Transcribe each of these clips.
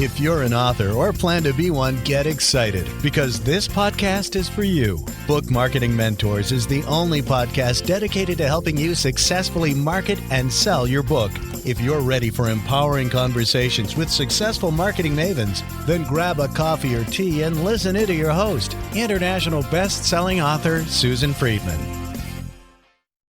If you're an author or plan to be one, get excited because this podcast is for you. Book Marketing Mentors is the only podcast dedicated to helping you successfully market and sell your book. If you're ready for empowering conversations with successful marketing mavens, then grab a coffee or tea and listen in to your host, international best-selling author Susan Friedman.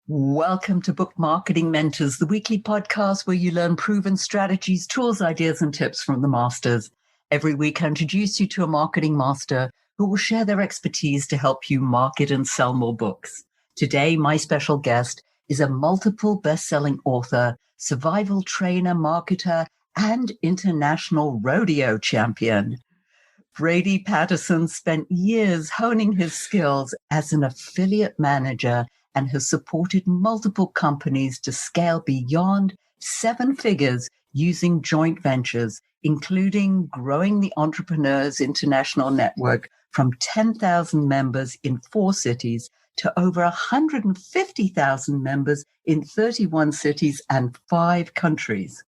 Welcome to Book Marketing Mentors, the weekly podcast where you learn proven strategies, tools, ideas, and tips from the masters. Every week, I introduce you to a marketing master who will share their expertise to help you market and sell more books. Today, my special guest is a multiple best-selling author, survival trainer, marketer, and international rodeo champion. Brady Patterson spent years honing his skills as an affiliate manager and has supported multiple companies to scale beyond 7 figures using joint ventures, including growing the Entrepreneurs International Network from 10,000 members in 4 cities to over 150,000 members in 31 cities and 5 countries.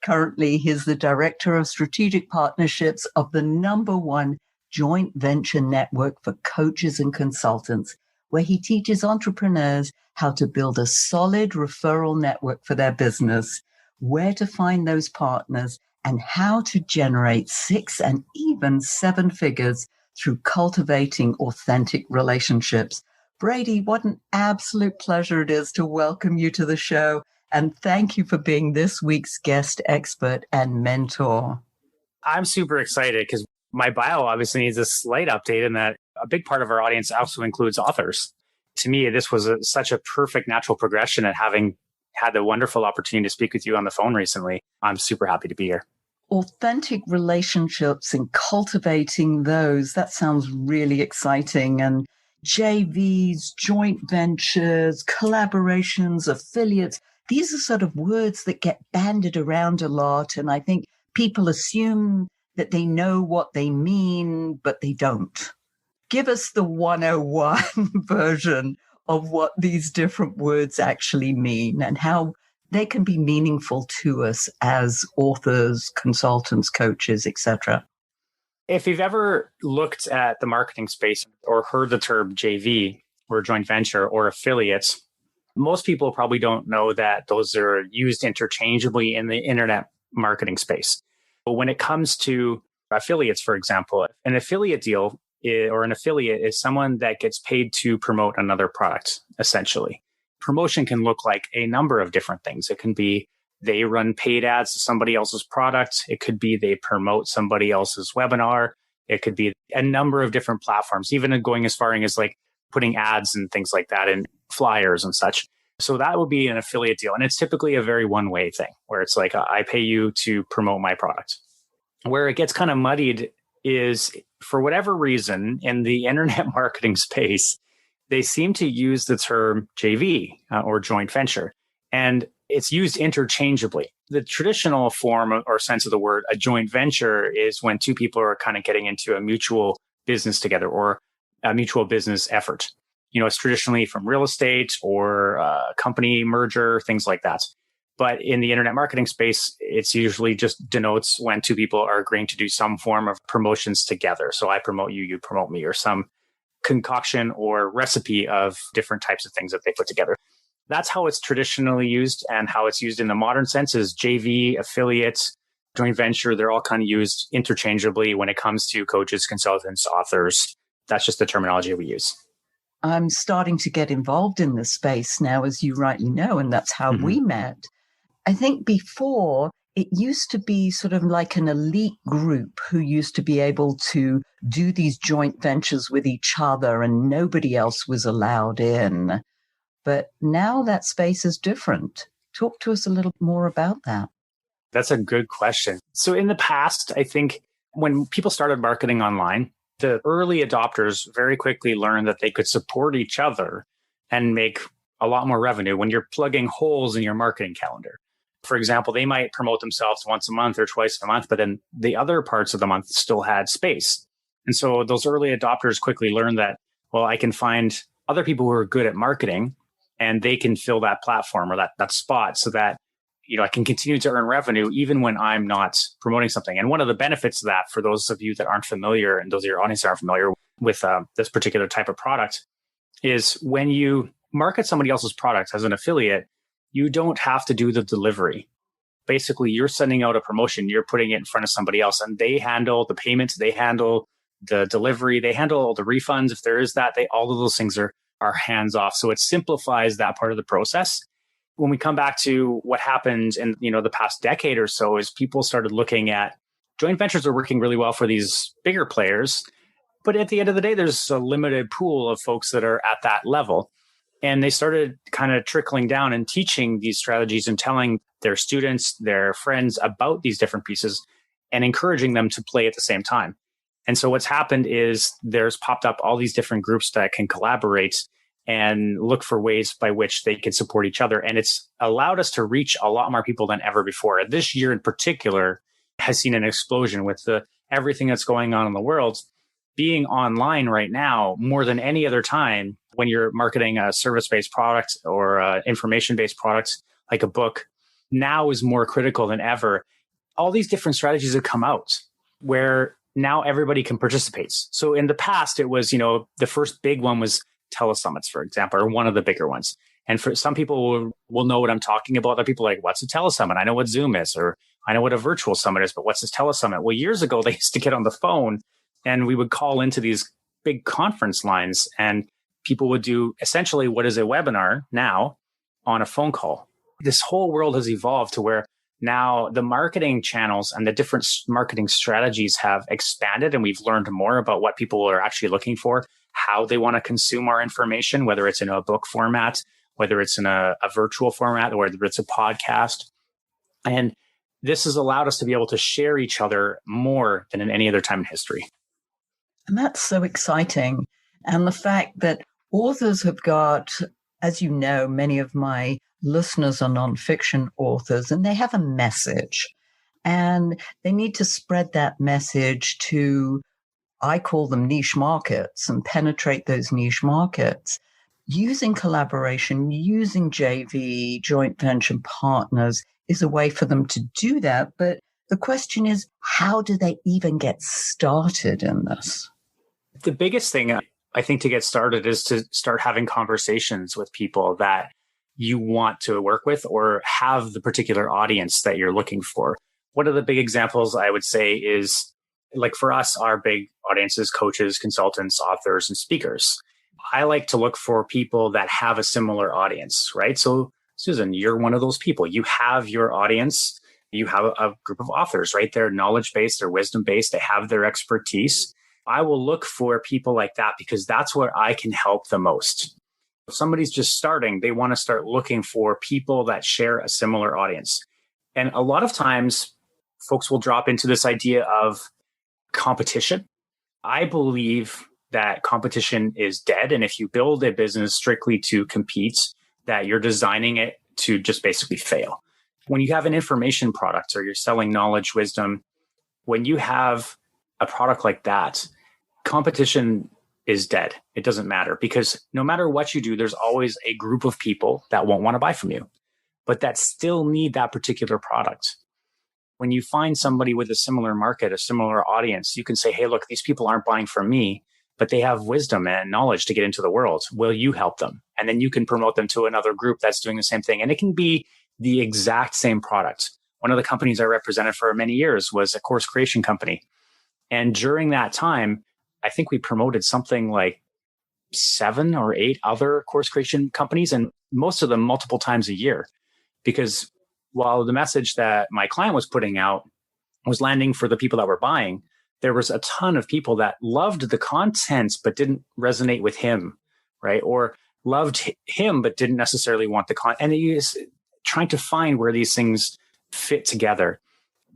Currently, he's the Director of Strategic Partnerships of the #1 joint venture network for coaches and consultants, where he teaches entrepreneurs how to build a solid referral network for their business, where to find those partners, and how to generate 6 and even 7 figures through cultivating authentic relationships. Brady, what an absolute pleasure it is to welcome you to the show, and thank you for being this week's guest expert and mentor. I'm super excited because my bio obviously needs a slight update in that a big part of our audience also includes authors. To me, this was such a perfect natural progression, and having had the wonderful opportunity to speak with you on the phone recently, I'm super happy to be here. Authentic relationships and cultivating those, that sounds really exciting. And JVs, joint ventures, collaborations, affiliates, these are sort of words that get bandied around a lot. And I think people assume that they know what they mean, but they don't. Give us the 101 version of what these different words actually mean and how they can be meaningful to us as authors, consultants, coaches, etc. If you've ever looked at the marketing space or heard the term JV or joint venture or affiliates, most people probably don't know that those are used interchangeably in the internet marketing space. But when it comes to affiliates, for example, an affiliate deal or an affiliate is someone that gets paid to promote another product, essentially. Promotion can look like a number of different things. It can be they run paid ads to somebody else's product. It could be they promote somebody else's webinar. It could be a number of different platforms, even going as far as like putting ads and things like that in flyers and such. So that would be an affiliate deal. And it's typically a very one-way thing where it's like, I pay you to promote my product. Where it gets kind of muddied is, for whatever reason, in the internet marketing space, they seem to use the term JV or joint venture, and it's used interchangeably. The traditional form or sense of the word, a joint venture, is when 2 people are kind of getting into a mutual business together or a mutual business effort. You know, it's traditionally from real estate or a company merger, things like that. But in the internet marketing space, it's usually just denotes when 2 people are agreeing to do some form of promotions together. So I promote you, you promote me, or some concoction or recipe of different types of things that they put together. That's how it's traditionally used, and how it's used in the modern sense is JV, affiliate, joint venture. They're all kind of used interchangeably when it comes to coaches, consultants, authors. That's just the terminology we use. I'm starting to get involved in this space now, as you rightly know, and that's how we met. I think before, it used to be sort of like an elite group who used to be able to do these joint ventures with each other and nobody else was allowed in. But now that space is different. Talk to us a little more about that. That's a good question. So in the past, I think when people started marketing online, the early adopters very quickly learned that they could support each other and make a lot more revenue when you're plugging holes in your marketing calendar. For example, they might promote themselves once a month or twice a month, but then the other parts of the month still had space. And so those early adopters quickly learned that, well, I can find other people who are good at marketing and they can fill that platform or that spot, so that I can continue to earn revenue even when I'm not promoting something. And one of the benefits of that, for those of you that aren't familiar and those of your audience that aren't familiar with this particular type of product, is when you market somebody else's product as an affiliate, you don't have to do the delivery. Basically, you're sending out a promotion, you're putting it in front of somebody else, and they handle the payments, they handle the delivery, they handle all the refunds. If there is that, all of those things are hands off. So it simplifies that part of the process. When we come back to what happened in the past decade or so, is people started looking at joint ventures are working really well for these bigger players. But at the end of the day, there's a limited pool of folks that are at that level. And they started kind of trickling down and teaching these strategies and telling their students, their friends about these different pieces and encouraging them to play at the same time. And so what's happened is there's popped up all these different groups that can collaborate and look for ways by which they can support each other. And it's allowed us to reach a lot more people than ever before. This year in particular has seen an explosion with everything that's going on in the world. Being online right now more than any other time when you're marketing a service-based product or information-based product like a book, now is more critical than ever. All these different strategies have come out where now everybody can participate. So in the past, it was, the first big one was telesummits, for example, or one of the bigger ones. And for some people will know what I'm talking about. Other people are like, what's a telesummit? I know what Zoom is, or I know what a virtual summit is, but what's this telesummit? Well, years ago, they used to get on the phone and we would call into these big conference lines and people would do essentially what is a webinar now on a phone call. This whole world has evolved to where now the marketing channels and the different marketing strategies have expanded, and we've learned more about what people are actually looking for, how they want to consume our information, whether it's in a book format, whether it's in a virtual format, or whether it's a podcast. And this has allowed us to be able to share each other more than in any other time in history. And that's so exciting. And the fact that authors have got, as you know, many of my listeners are nonfiction authors, and they have a message. And they need to spread that message to, I call them niche markets, and penetrate those niche markets. Using collaboration, using JV, joint venture partners is a way for them to do that. But the question is, how do they even get started in this? The biggest thing, I think, to get started is to start having conversations with people that you want to work with or have the particular audience that you're looking for. One of the big examples I would say is, like for us, our big audiences, coaches, consultants, authors, and speakers. I like to look for people that have a similar audience, right? So Susan, you're one of those people. You have your audience. You have a group of authors, right? They're knowledge-based, they're wisdom-based, they have their expertise. I will look for people like that because that's where I can help the most. If somebody's just starting, they want to start looking for people that share a similar audience. And a lot of times, folks will drop into this idea of competition. I believe that competition is dead. And if you build a business strictly to compete, that you're designing it to just basically fail. When you have an information product or you're selling knowledge, wisdom, when you have a product like that, competition is dead. It doesn't matter because no matter what you do, there's always a group of people that won't want to buy from you, but that still need that particular product. When you find somebody with a similar market, a similar audience, you can say, hey, look, these people aren't buying from me, but they have wisdom and knowledge to get into the world. Will you help them? And then you can promote them to another group that's doing the same thing. And it can be the exact same product. One of the companies I represented for many years was a course creation company. And during that time, I think we promoted something like 7 or 8 other course creation companies, and most of them multiple times a year. Because while the message that my client was putting out was landing for the people that were buying, there was a ton of people that loved the content but didn't resonate with him, right? Or loved him but didn't necessarily want the content. And he is trying to find where these things fit together.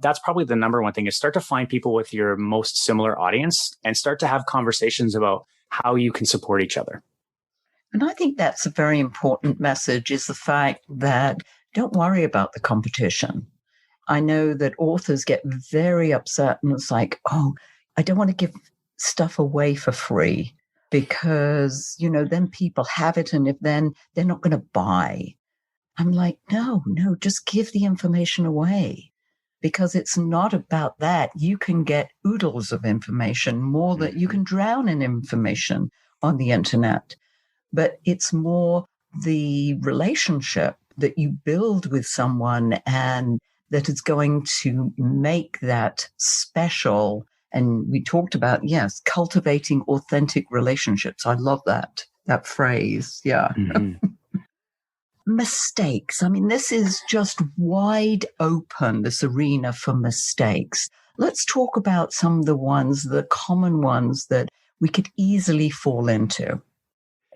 That's probably the number one thing, is start to find people with your most similar audience and start to have conversations about how you can support each other. And I think that's a very important message, is the fact that don't worry about the competition. I know that authors get very upset and it's like, oh, I don't want to give stuff away for free because, then people have it. And if then they're not going to buy. I'm like, no, just give the information away because it's not about that. You can get oodles of information, more that you can drown in information on the internet, but it's more the relationship that you build with someone and that is going to make that special. And we talked about, yes, cultivating authentic relationships. I love that phrase. Yeah. Mm-hmm. Mistakes. I mean, this is just wide open, this arena for mistakes. Let's talk about some of the common ones that we could easily fall into.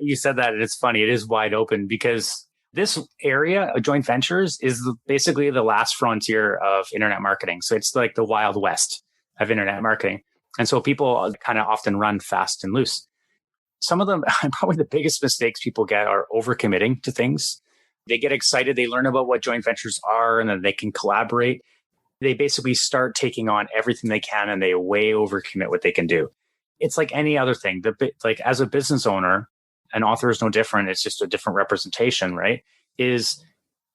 You said that, and it's funny. It is wide open because this area of joint ventures is basically the last frontier of internet marketing. So it's like the Wild West of internet marketing. And so people kind of often run fast and loose. Some of them, probably the biggest mistakes people get are overcommitting to things. They get excited. They learn about what joint ventures are and then they can collaborate. They basically start taking on everything they can and they way overcommit what they can do. It's like any other thing. Like as a business owner, an author is no different. It's just a different representation, right? Is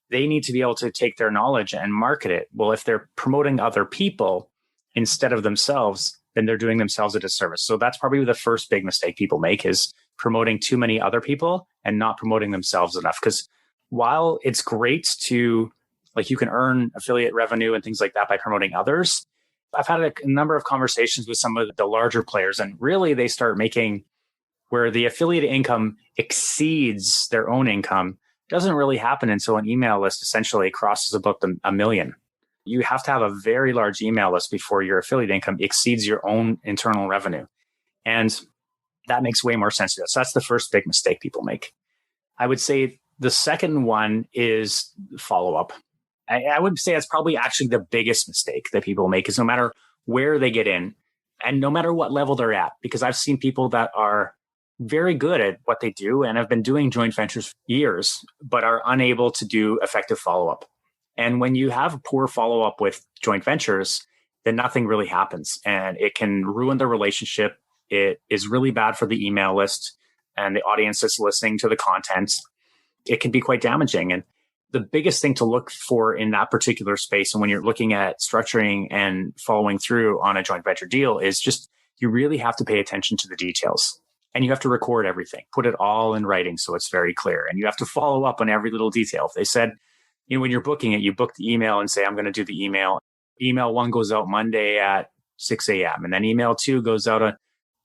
they need to be able to take their knowledge and market it. Well, if they're promoting other people instead of themselves, then they're doing themselves a disservice. So that's probably the first big mistake people make is promoting too many other people and not promoting themselves enough. Because while it's great to, like, you can earn affiliate revenue and things like that by promoting others, I've had a number of conversations with some of the larger players, and really they start making where the affiliate income exceeds their own income. Doesn't really happen until an email list essentially crosses about a million. You have to have a very large email list before your affiliate income exceeds your own internal revenue. And that makes way more sense to us. So that's the first big mistake people make. I would say the second one is follow-up. I would say that's probably actually the biggest mistake that people make is no matter where they get in and no matter what level they're at, because I've seen people that are very good at what they do and have been doing joint ventures for years, but are unable to do effective follow-up. And when you have poor follow-up with joint ventures, then nothing really happens and it can ruin the relationship. It is really bad for the email list and the audience that's listening to the content. It can be quite damaging. And the biggest thing to look for in that particular space, and when you're looking at structuring and following through on a joint venture deal, is just you really have to pay attention to the details. And you have to record everything, put it all in writing so it's very clear. And you have to follow up on every little detail. If they said, when you're booking it, you book the email and say, I'm going to do the email. Email 1 goes out Monday at 6 a.m. And then email 2 goes out on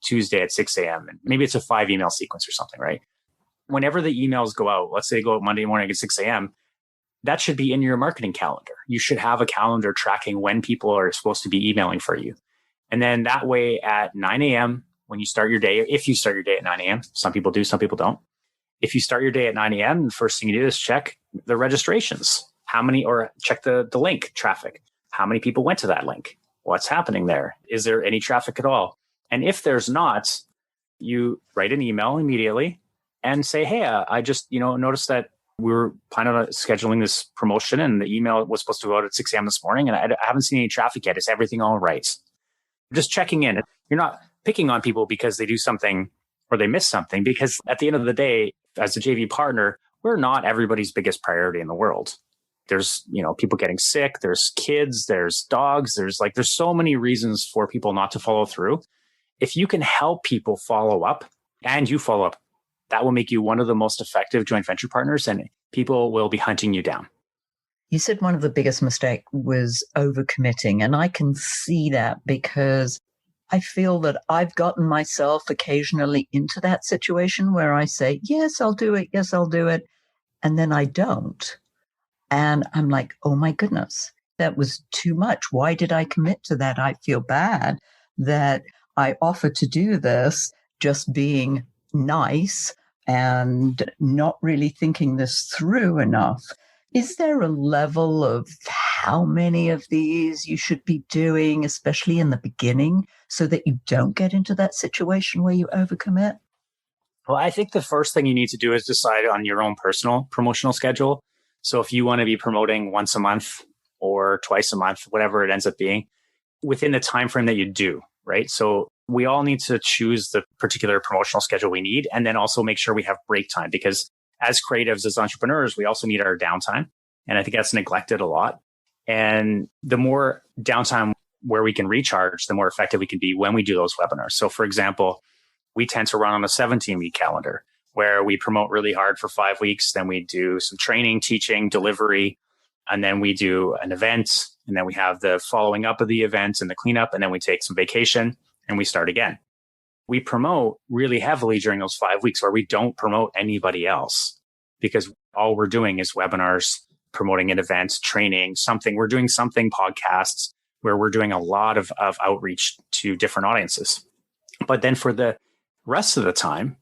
Tuesday at 6 a.m. And maybe it's a 5 email sequence or something, right? Whenever the emails go out, let's say they go out Monday morning at 6 a.m., that should be in your marketing calendar. You should have a calendar tracking when people are supposed to be emailing for you. And then that way at 9 a.m., when you start your day, if you start your day at 9 a.m., some people do, some people don't. If you start your day at 9 a.m., the first thing you do is check the registrations. Or check the link traffic. How many people went to that link? What's happening there? Is there any traffic at all? And if there's not, you write an email immediately and say, hey, I just noticed that we were planning on scheduling this promotion and the email was supposed to go out at 6 a.m. this morning and I haven't seen any traffic yet. Is everything all right? Just checking in. You're not picking on people because they do something or they miss something, because at the end of the day, as a JV partner, we're not everybody's biggest priority in the world. There's, people getting sick, there's kids, there's dogs, there's so many reasons for people not to follow through. If you can help people follow up and you follow up, that will make you one of the most effective joint venture partners and people will be hunting you down. You said one of the biggest mistakes was overcommitting. And I can see that because I feel that I've gotten myself occasionally into that situation where I say, yes, I'll do it. Yes, I'll do it. And then I don't. And I'm like, oh my goodness, that was too much. Why did I commit to that? I feel bad that I offered to do this just being nice and not really thinking this through enough. Is there a level of how many of these you should be doing, especially in the beginning, so that you don't get into that situation where you overcommit? Well, I think the first thing you need to do is decide on your own personal promotional schedule. So if you want to be promoting once a month or twice a month, whatever it ends up being, within the time frame that you do, right? So we all need to choose the particular promotional schedule we need, and then also make sure we have break time, because as creatives, as entrepreneurs, we also need our downtime. And I think that's neglected a lot. And the more downtime where we can recharge, the more effective we can be when we do those webinars. So for example, we tend to run on a 17-week calendar where we promote really hard for 5 weeks. Then we do some training, teaching, delivery, and then we do an event. And then we have the following up of the event and the cleanup. And then we take some vacation and we start again. We promote really heavily during those 5 weeks where we don't promote anybody else because all we're doing is webinars, promoting an event, training, something. We're doing something, podcasts, where we're doing a lot of outreach to different audiences. But then for the rest of the time,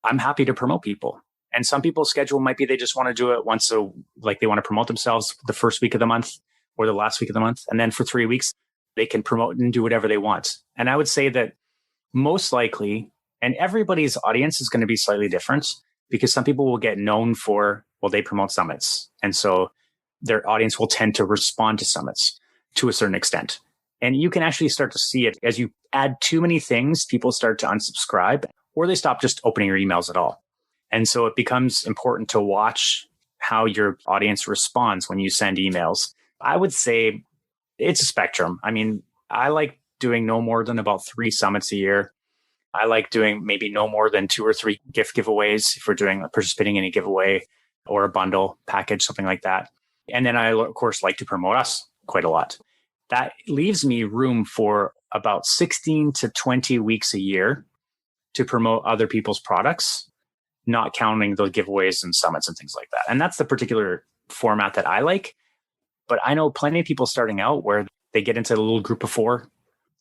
I'm happy to promote people. And some people's schedule might be they just want to do it once like they want to promote themselves the first week of the month or the last week of the month. And then for 3 weeks, they can promote and do whatever they want. And I would say that most likely, and everybody's audience is going to be slightly different because some people will get known for, well, they promote summits. And so their audience will tend to respond to summits to a certain extent. And you can actually start to see it as you add too many things, people start to unsubscribe or they stop just opening your emails at all. And so it becomes important to watch how your audience responds when you send emails. I would say it's a spectrum. I mean, I like doing no more than about 3 summits a year. I like doing maybe no more than 2 or 3 gift giveaways if we're participating in a giveaway or a bundle package, something like that. And then I, of course, like to promote us quite a lot. That leaves me room for about 16 to 20 weeks a year to promote other people's products, not counting the giveaways and summits and things like that. And that's the particular format that I like. But I know plenty of people starting out where they get into a little group of 4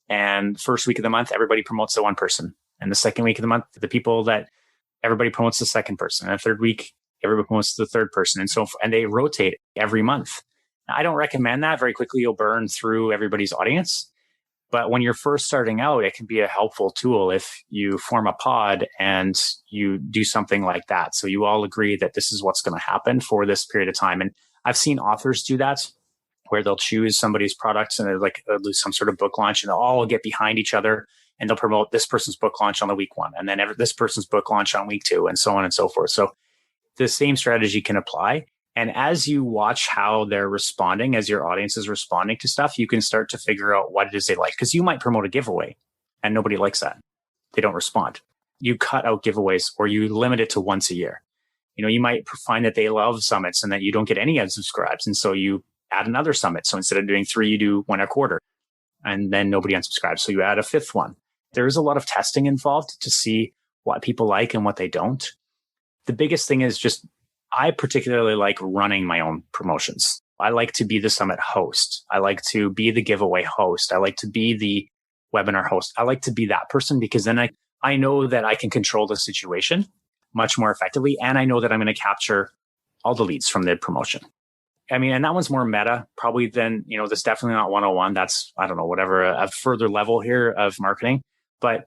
and first week of the month, everybody promotes the one person. And the second week of the month, the people that everybody promotes the second person. And the third week, everybody promotes the third person. And so, and they rotate every month. Now, I don't recommend that. Very quickly, you'll burn through everybody's audience. But when you're first starting out, it can be a helpful tool if you form a pod and you do something like that. So you all agree that this is what's going to happen for this period of time. And I've seen authors do that where they'll choose somebody's products and they'll do some sort of book launch and they'll all get behind each other and they'll promote this person's book launch on the week 1 and then this person's book launch on week 2 and so on and so forth. So the same strategy can apply. And as you watch how they're responding, as your audience is responding to stuff, you can start to figure out what it is they like. Because you might promote a giveaway and nobody likes that. They don't respond. You cut out giveaways or you limit it to once a year. You know, you might find that they love summits and that you don't get any unsubscribes. And so you add another summit. So instead of doing 3, you do 1 a quarter. And then nobody unsubscribes. So you add a 5th one. There is a lot of testing involved to see what people like and what they don't. The biggest thing is just, I particularly like running my own promotions. I like to be the summit host. I like to be the giveaway host. I like to be the webinar host. I like to be that person because then I know that I can control the situation much more effectively. And I know that I'm going to capture all the leads from the promotion. I mean, and that one's more meta probably than, that's definitely not 101. That's, I don't know, whatever, a further level here of marketing. But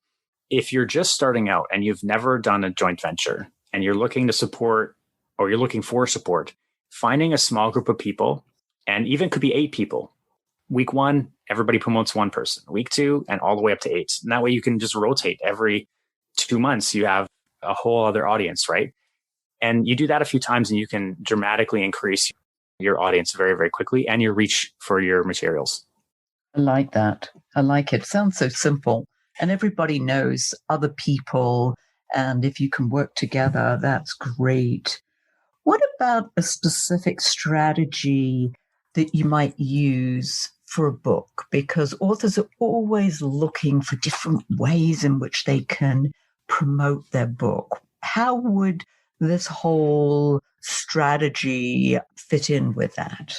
if you're just starting out and you've never done a joint venture and you're looking to support or you're looking for support, finding a small group of people, and even could be 8 people. Week 1, everybody promotes 1 person. Week 2, and all the way up to 8. And that way you can just rotate every 2 months. You have a whole other audience, right? And you do that a few times and you can dramatically increase your audience very, very quickly and your reach for your materials. I like that. I like it. Sounds so simple. And everybody knows other people. And if you can work together, that's great. What about a specific strategy that you might use for a book? Because authors are always looking for different ways in which they can promote their book. How would this whole strategy fit in with that?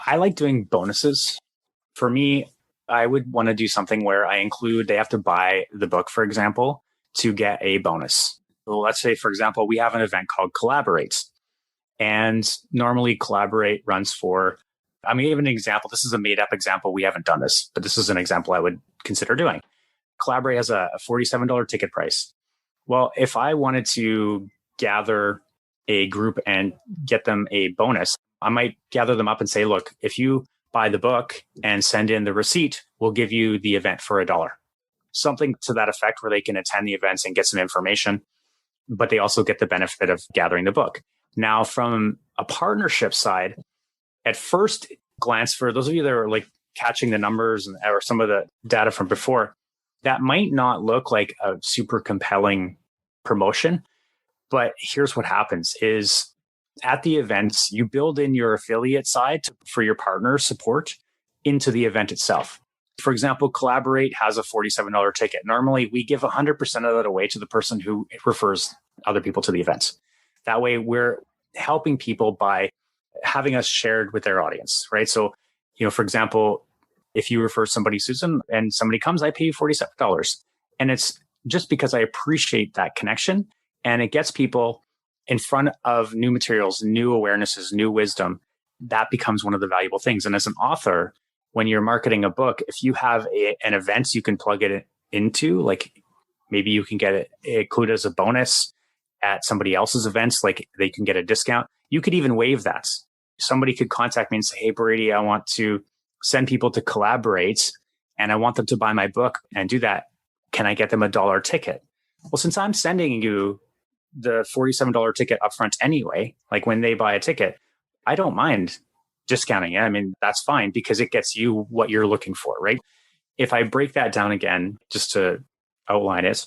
I like doing bonuses. For me, I would want to do something where I include, they have to buy the book, for example, to get a bonus. So let's say, for example, we have an event called Collaborate. And normally Collaborate runs for, I'm going to give an example. This is a made up example. We haven't done this, but this is an example I would consider doing. Collaborate has a $47 ticket price. Well, if I wanted to gather a group and get them a bonus, I might gather them up and say, look, if you buy the book and send in the receipt, we'll give you the event for $1. Something to that effect where they can attend the events and get some information. but they also get the benefit of gathering the book. Now, from a partnership side, at first glance, for those of you that are like catching the numbers or some of the data from before, that might not look like a super compelling promotion. But here's what happens is at the events, you build in your affiliate side for your partner support into the event itself. For example, Collaborate has a $47 ticket. Normally, we give 100% of that away to the person who refers other people to the events. That way, we're helping people by having us shared with their audience, right? So, for example, if you refer somebody, Susan, and somebody comes, I pay you $47. And it's just because I appreciate that connection, and it gets people in front of new materials, new awarenesses, new wisdom. That becomes one of the valuable things. And as an author, when you're marketing a book, if you have an event you can plug it into, like maybe you can get it included as a bonus at somebody else's events, like they can get a discount. You could even waive that. Somebody could contact me and say, hey, Brady, I want to send people to Collaborate and I want them to buy my book and do that. Can I get them $1 ticket? Well, since I'm sending you the $47 ticket upfront anyway, like when they buy a ticket, I don't mind discounting it. I mean, that's fine because it gets you what you're looking for, right? If I break that down again, just to outline it,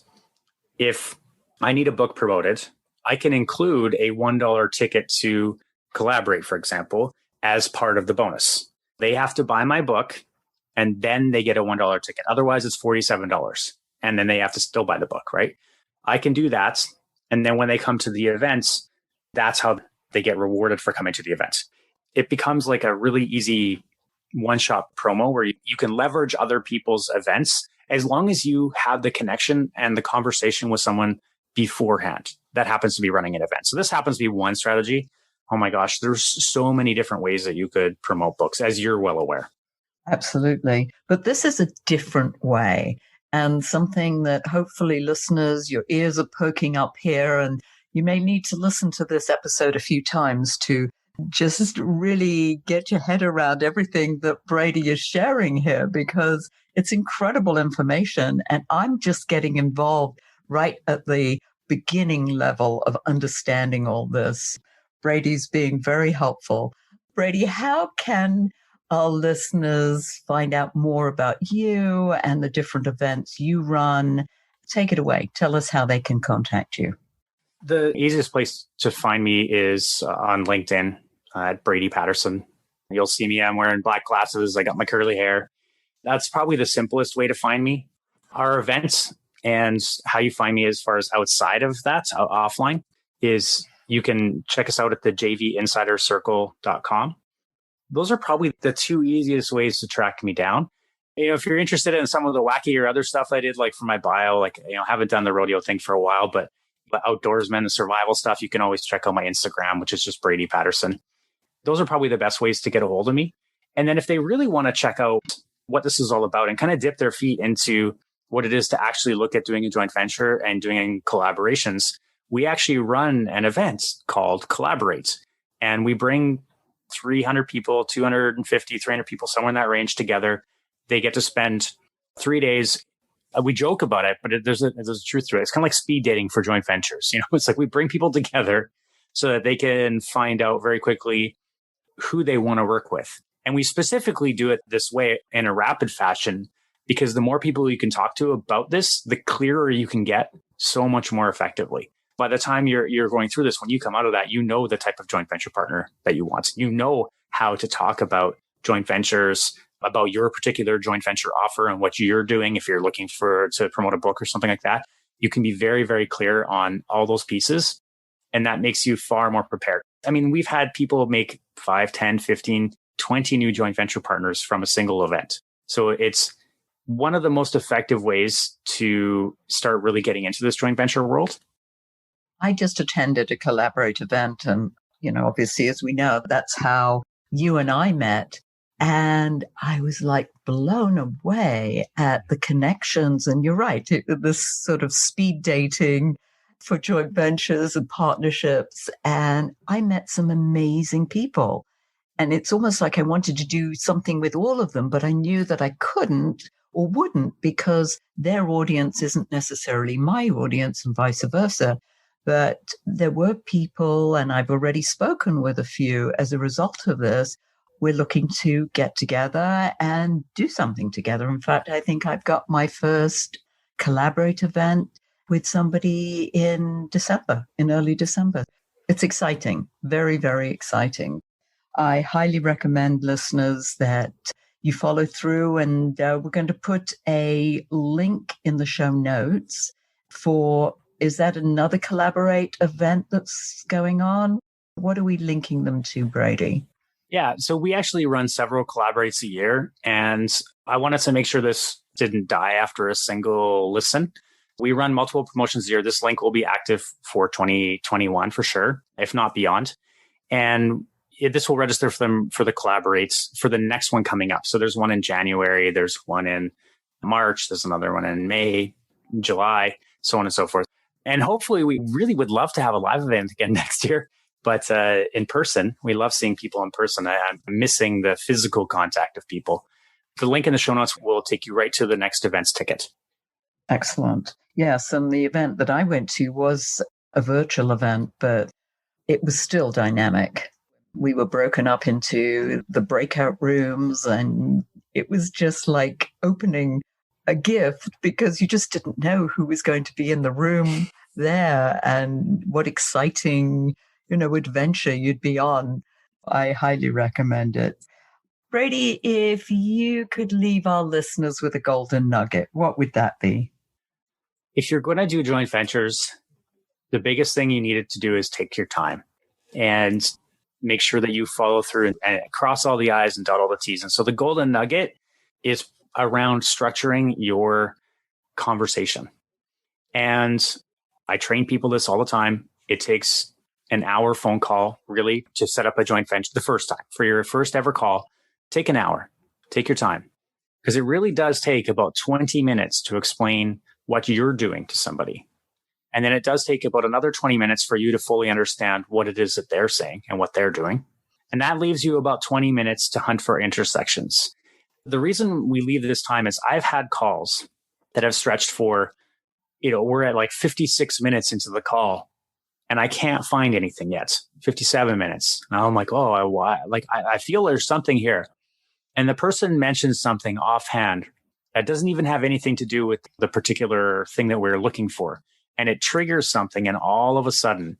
if I need a book promoted, I can include a $1 ticket to Collaborate, for example, as part of the bonus. They have to buy my book and then they get a $1 ticket. Otherwise, it's $47. And then they have to still buy the book, right? I can do that. And then when they come to the events, that's how they get rewarded for coming to the event. It becomes like a really easy one-shot promo where you can leverage other people's events as long as you have the connection and the conversation with someone beforehand that happens to be running an event. So this happens to be one strategy. Oh my gosh, there's so many different ways that you could promote books, as you're well aware. Absolutely. But this is a different way, and something that hopefully listeners, your ears are poking up here, and you may need to listen to this episode a few times to just really get your head around everything that Brady is sharing here, because it's incredible information. And I'm just getting involved right at the beginning level of understanding all this. Brady's being very helpful. Brady, how can our listeners find out more about you and the different events you run? Take it away. Tell us how they can contact you. The easiest place to find me is on LinkedIn at Brady Patterson. You'll see me. I'm wearing black glasses. I got my curly hair. That's probably the simplest way to find me. Our events and how you find me as far as outside of that, offline, is you can check us out at the jvinsidercircle.com. Those are probably the two easiest ways to track me down. If you're interested in some of the wacky or other stuff I did, like for my bio, like, haven't done the rodeo thing for a while, but outdoorsmen and survival stuff, you can always check out my Instagram, which is just Brady Patterson. Those are probably the best ways to get a hold of me. And then if they really want to check out what this is all about and kind of dip their feet into what it is to actually look at doing a joint venture and doing collaborations, we actually run an event called Collaborate. And we bring 300 people, 250, 300 people, somewhere in that range together. They get to spend 3 days. We joke about it, but there's a truth to it. It's kind of like speed dating for joint ventures. It's like we bring people together so that they can find out very quickly who they want to work with. And we specifically do it this way in a rapid fashion, because the more people you can talk to about this, the clearer you can get so much more effectively. By the time you're going through this, when you come out of that, you know the type of joint venture partner that you want. You know how to talk about joint ventures, about your particular joint venture offer and what you're doing. If you're looking to promote a book or something like that, you can be very, very clear on all those pieces. And that makes you far more prepared. I mean, we've had people make 5, 10, 15, 20 new joint venture partners from a single event. So it's one of the most effective ways to start really getting into this joint venture world. I just attended a Collaborate event, and, obviously, as we know, that's how you and I met. And I was like blown away at the connections. And you're right, this sort of speed dating for joint ventures and partnerships. And I met some amazing people. And it's almost like I wanted to do something with all of them, but I knew that I couldn't or wouldn't because their audience isn't necessarily my audience and vice versa. But there were people, and I've already spoken with a few as a result of this. We're looking to get together and do something together. In fact, I think I've got my first collaborate event with somebody in early December. It's exciting, very, very exciting. I highly recommend listeners that you follow through, and we're going to put a link in the show notes for, is that another Collaborate event that's going on? What are we linking them to, Brady? Yeah, so we actually run several Collaborates a year, and I wanted to make sure this didn't die after a single listen. We run multiple promotions a year. This link will be active for 2021 for sure, if not beyond. And this will register for them for the Collaborates for the next one coming up. So there's one in January, there's one in March, there's another one in May, July, so on and so forth. And hopefully we really would love to have a live event again next year, but in person. We love seeing people in person. I'm missing the physical contact of people. The link in the show notes will take you right to the next event's ticket. Excellent. Yes, and the event that I went to was a virtual event, but it was still dynamic. We were broken up into the breakout rooms, and it was just like opening a gift because you just didn't know who was going to be in the room there and what exciting, adventure you'd be on. I highly recommend it. Brady, if you could leave our listeners with a golden nugget, what would that be? If you're going to do joint ventures, the biggest thing you needed to do is take your time and make sure that you follow through and cross all the I's and dot all the T's. And so the golden nugget is around structuring your conversation. And I train people this all the time. It takes an hour phone call really to set up a joint venture the first time. For your first ever call, take an hour, take your time. Because it really does take about 20 minutes to explain what you're doing to somebody. And then it does take about another 20 minutes for you to fully understand what it is that they're saying and what they're doing. And that leaves you about 20 minutes to hunt for intersections. The reason we leave this time is I've had calls that have stretched for, we're at like 56 minutes into the call and I can't find anything yet. 57 minutes. And I'm like, I feel there's something here. And the person mentions something offhand that doesn't even have anything to do with the particular thing that we're looking for. And it triggers something, and all of a sudden,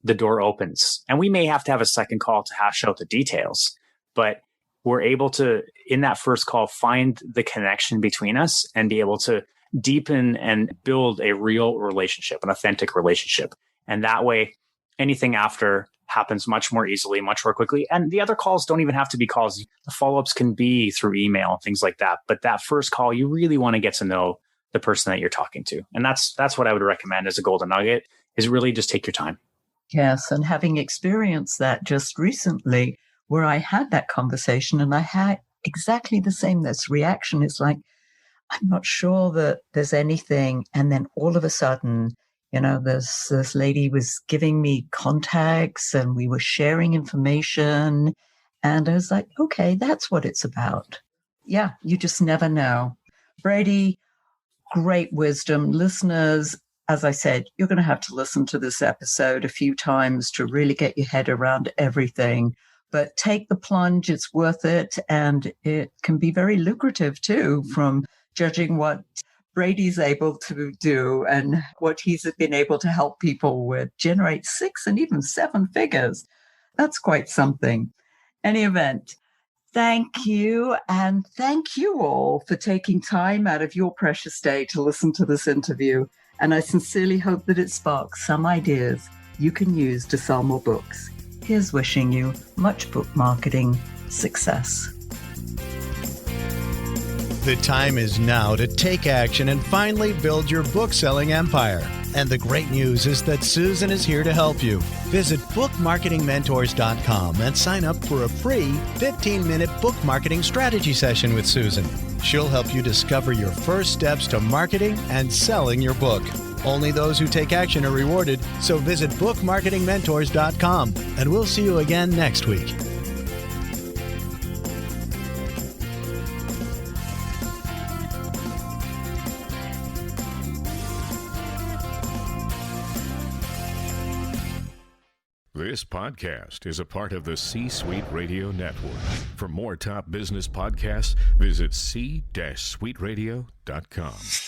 the door opens. And we may have to have a second call to hash out the details, but we're able to, in that first call, find the connection between us and be able to deepen and build a real relationship, an authentic relationship. And that way, anything after happens much more easily, much more quickly. And the other calls don't even have to be calls. The follow-ups can be through email and things like that. But that first call, you really want to get to know the person that you're talking to. And that's what I would recommend as a golden nugget, is really just take your time. Yes. And having experienced that just recently, where I had that conversation and I had exactly the same this reaction. It's like, I'm not sure that there's anything. And then all of a sudden, this lady was giving me contacts and we were sharing information. And I was like, okay, that's what it's about. Yeah, you just never know. Brady, great wisdom. Listeners, as I said, you're going to have to listen to this episode a few times to really get your head around everything. But take the plunge, it's worth it. And it can be very lucrative too, from judging what Brady's able to do and what he's been able to help people with, generate 6 and even 7 figures. That's quite something. Any event. Thank you. And thank you all for taking time out of your precious day to listen to this interview. And I sincerely hope that it sparks some ideas you can use to sell more books. Here's wishing you much book marketing success. The time is now to take action and finally build your book-selling empire. And the great news is that Susan is here to help you. Visit bookmarketingmentors.com and sign up for a free 15-minute book marketing strategy session with Susan. She'll help you discover your first steps to marketing and selling your book. Only those who take action are rewarded, so visit bookmarketingmentors.com, and we'll see you again next week. This podcast is a part of the C-Suite Radio Network. For more top business podcasts, visit c-suiteradio.com.